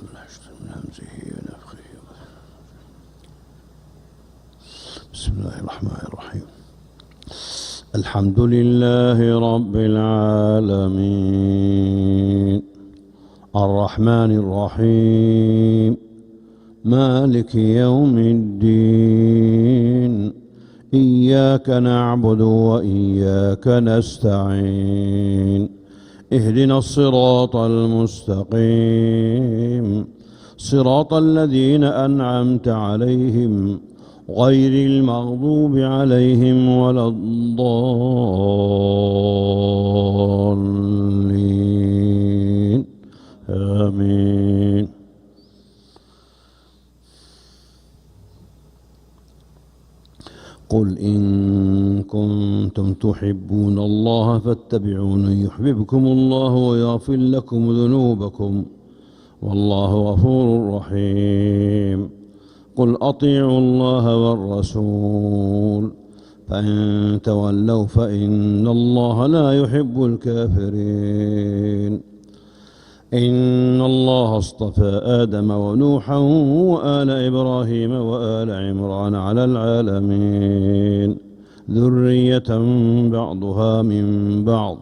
من همزه ونفخه. بسم الله الرحمن الرحيم. الحمد لله رب العالمين الرحمن الرحيم مالك يوم الدين إياك نعبد وإياك نستعين اهدنا الصراط المستقيم صراط الذين أنعمت عليهم غير المغضوب عليهم ولا الضالين آمين. قل إن كنتم تحبون الله فاتبعوني يحببكم الله ويغفر لكم ذنوبكم والله غفور رحيم. قل أطيعوا الله والرسول فإن تولوا فإن الله لا يحب الكافرين. إن الله اصطفى آدم ونوحا وآل إبراهيم وآل عمران على العالمين ذرية بعضها من بعض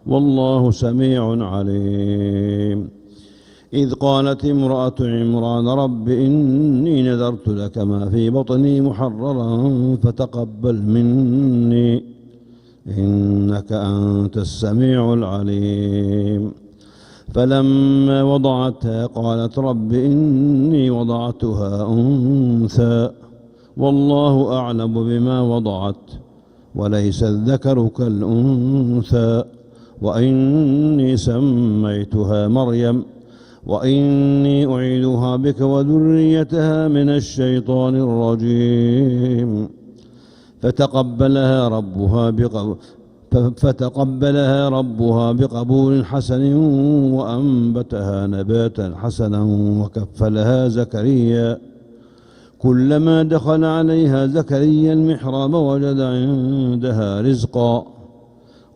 والله سميع عليم. إذ قالت امرأة عمران رب إني نذرت لك ما في بطني محررا فتقبل مني إنك أنت السميع العليم. فلما وضعتها قالت رب إني وضعتها أنثى والله أعلم بما وضعت وليس الذكر كالأنثى وإني سميتها مريم وإني أعيذها بك وذريتها من الشيطان الرجيم. فتقبلها ربها بقبول حسن وأنبتها نباتا حسنا وكفلها زكريا. كلما دخل عليها زكريا المحراب وجد عندها رزقا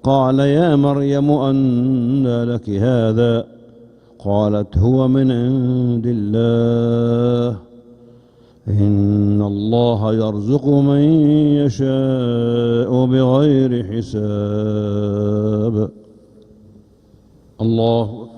قال يا مريم أنى لك هذا قالت هو من عند الله إن الله يرزق من يشاء بغير حساب. الله